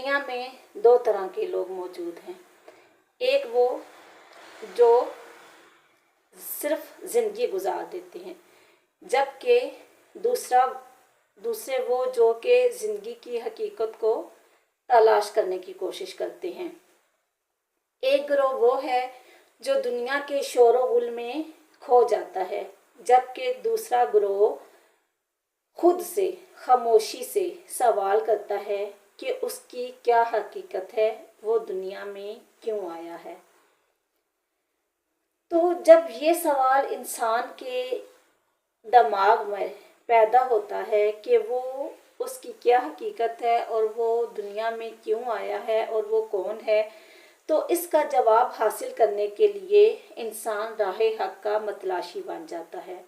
दुनिया में दो तरह के लोग मौजूद हैं। एक वो जो सिर्फ ज़िंदगी गुजार देते हैं, जबकि दूसरे वो जो कि ज़िंदगी की हकीकत को तलाश करने की कोशिश करते हैं। एक गिरोह वो है जो दुनिया के शोर गुल में खो जाता है, जबकि दूसरा गिरोह खुद से खामोशी से सवाल करता है कि उसकी क्या हकीकत है, वो दुनिया में क्यों आया है। तो जब ये सवाल इंसान के दिमाग में पैदा होता है कि वो उसकी क्या हकीकत है और वो दुनिया में क्यों आया है और वो कौन है, तो इसका जवाब हासिल करने के लिए इंसान राह हक का मतलाशी बन जाता है।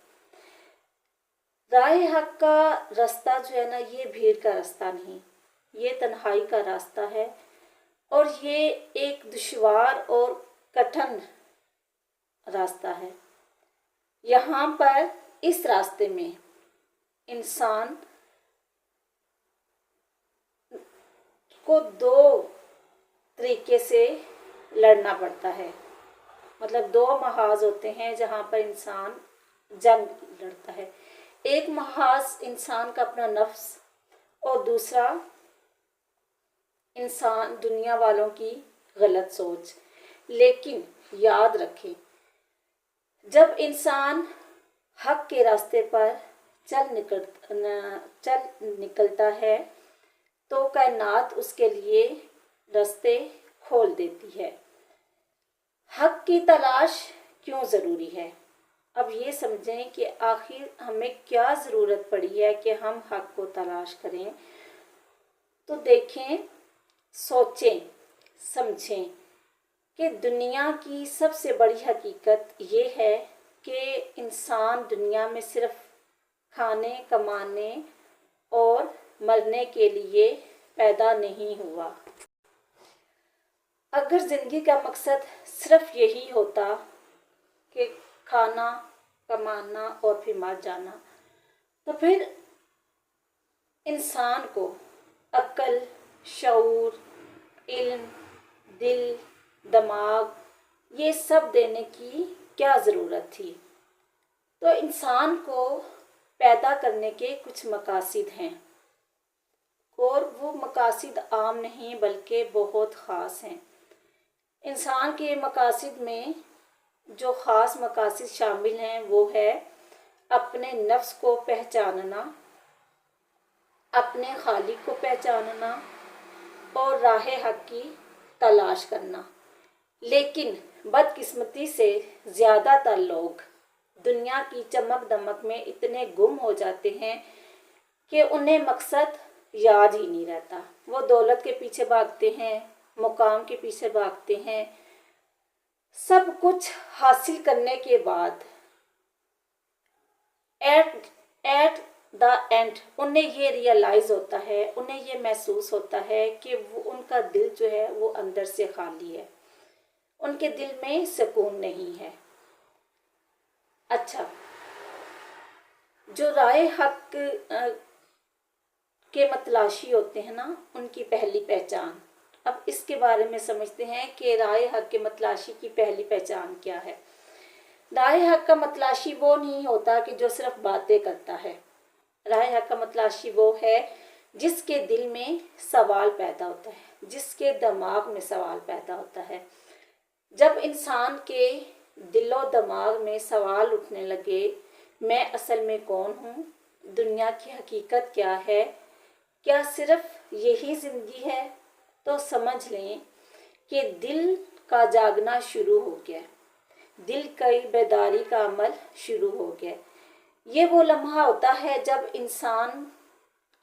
राह हक का रास्ता जो है ना, ये भीड़ का रास्ता नहीं, ये तन्हाई का रास्ता है और ये एक दुश्वार और कठिन रास्ता है। यहाँ पर इस रास्ते में इंसान को दो तरीके से लड़ना पड़ता है। मतलब दो महाज होते हैं जहाँ पर इंसान जंग लड़ता है। एक महाज इंसान का अपना नफ्स और दूसरा इंसान दुनिया वालों की गलत सोच। लेकिन याद रखें, जब इंसान हक के रास्ते पर चल निकलता है तो कायनात उसके लिए रास्ते खोल देती है। हक की तलाश क्यों ज़रूरी है? अब ये समझें कि आखिर हमें क्या ज़रूरत पड़ी है कि हम हक को तलाश करें। तो देखें, सोचें, समझें कि दुनिया की सबसे बड़ी हकीकत ये है कि इंसान दुनिया में सिर्फ खाने, कमाने और मरने के लिए पैदा नहीं हुआ। अगर ज़िंदगी का मकसद सिर्फ यही होता कि खाना, कमाना और फिर मर जाना, तो फिर इंसान को अक्ल, शऊर, इल्म, दिल, दिमाग ये सब देने की क्या ज़रूरत थी। तो इंसान को पैदा करने के कुछ मकासद हैं और वो मकासद आम नहीं बल्कि बहुत ख़ास हैं। इंसान के मकासद में जो ख़ास मकासद शामिल हैं वो है अपने नफ्स को पहचानना, अपने खालिक को पहचानना और राह हक की तलाश करना। लेकिन बदकिस्मती से ज़्यादातर लोग दुनिया की चमक दमक में इतने गुम हो जाते हैं कि उन्हें मकसद याद ही नहीं रहता। वो दौलत के पीछे भागते हैं, मुकाम के पीछे भागते हैं। सब कुछ हासिल करने के बाद एट द एंड उन्हें ये रियलाइज़ होता है, उन्हें ये महसूस होता है कि वो उनका दिल जो है वो अंदर से खाली है, उनके दिल में सुकून नहीं है। अच्छा, जो राह हक के मतलाशी होते हैं ना, उनकी पहली पहचान। अब इसके बारे में समझते हैं कि राह हक के मतलाशी की पहली पहचान क्या है। राह हक का मतलाशी वो नहीं होता कि जो सिर्फ बातें करता है। राह हक का मतलाशी वो है जिसके दिल में सवाल पैदा होता है, जिसके दिमाग में सवाल पैदा होता है। जब इंसान के दिलो दिमाग में सवाल उठने लगे, मैं असल में कौन हूँ, दुनिया की हकीकत क्या है, क्या सिर्फ यही ज़िंदगी है, तो समझ लें कि दिल का जागना शुरू हो गया, दिल की बेदारी का अमल शुरू हो गया। ये वो लम्हा होता है जब इंसान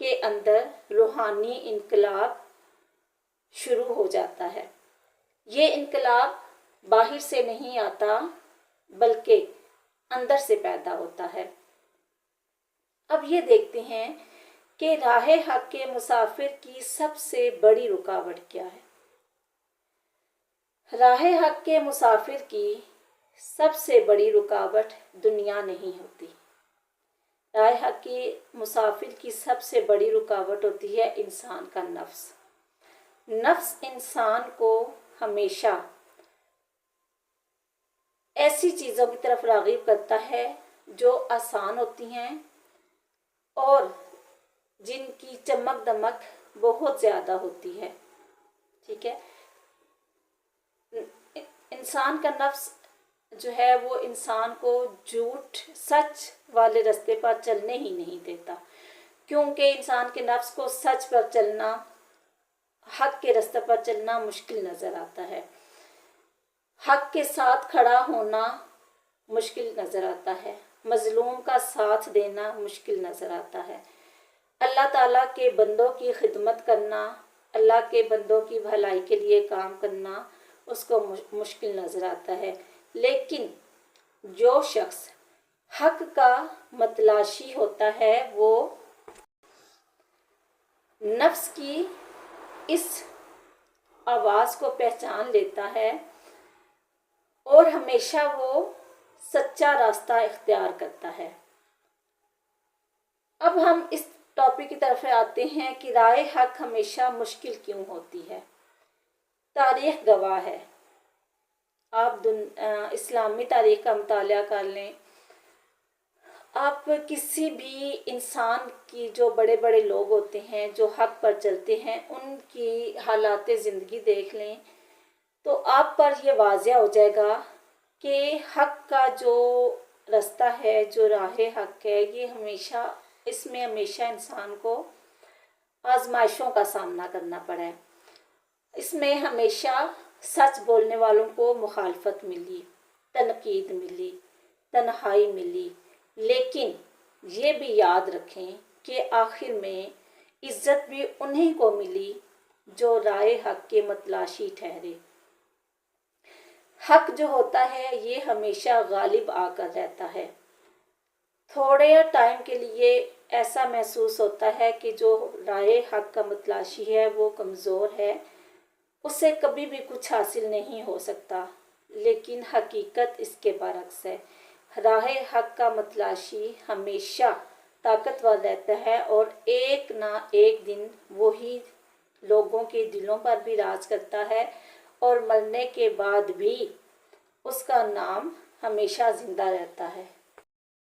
के अंदर रूहानी इनकलाब शुरू हो जाता है। ये इनकलाब बाहर से नहीं आता बल्कि अंदर से पैदा होता है। अब ये देखते हैं कि राह हक के मुसाफिर की सबसे बड़ी रुकावट क्या है। राह हक के मुसाफिर की सबसे बड़ी रुकावट दुनिया नहीं होती। राह हक के मुसाफिर की सबसे बड़ी रुकावट होती है इंसान का नफ्स। नफ्स इंसान को हमेशा ऐसी चीज़ों की तरफ राग़िब करता है जो आसान होती हैं और जिनकी चमक दमक बहुत ज़्यादा होती है। ठीक है, इंसान का नफ्स जो है वो इंसान को झूठ सच वाले रास्ते पर चलने ही नहीं देता, क्योंकि इंसान के नफ्स को सच पर चलना, हक के रास्ते पर चलना मुश्किल नज़र आता है। हक के साथ खड़ा होना मुश्किल नज़र आता है, मज़लूम का साथ देना मुश्किल नज़र आता है। अल्लाह ताला के बंदों की खिदमत करना, अल्लाह के बंदों की भलाई के लिए काम करना उसको मुश्किल नज़र आता है। लेकिन जो शख्स हक का मतलाशी होता है वो नफ्स की इस आवाज़ को पहचान लेता है और हमेशा वो सच्चा रास्ता इख्तियार करता है। अब हम इस टॉपिक की तरफ आते हैं कि राह हक हमेशा मुश्किल क्यों होती है। तारीख़ गवाह है, आप इस्लामी तारीख़ का मुताला कर लें, आप किसी भी इंसान की जो बड़े बड़े लोग होते हैं जो हक पर चलते हैं उनकी हालात ज़िंदगी देख लें तो आप पर यह वाज़िह हो जाएगा कि हक का जो रास्ता है, जो राह हक है, ये इसमें हमेशा इंसान को आजमाइशों का सामना करना पड़ा है। इसमें हमेशा सच बोलने वालों को मुखालफत मिली, तनकीद मिली, तन्हाई मिली, लेकिन ये भी याद रखें कि आखिर में इज़्ज़त भी उन्हीं को मिली जो राह हक के मतलाशी ठहरे। हक जो होता है ये हमेशा गालिब आकर रहता है। थोड़े टाइम के लिए ऐसा महसूस होता है कि जो राह हक का मतलाशी है वो कमज़ोर है, उससे कभी भी कुछ हासिल नहीं हो सकता, लेकिन हकीकत इसके बरक्स है। राह हक का मतलाशी हमेशा ताकतवर रहता है और एक ना एक दिन वही लोगों के दिलों पर भी राज करता है और मरने के बाद भी उसका नाम हमेशा ज़िंदा रहता है।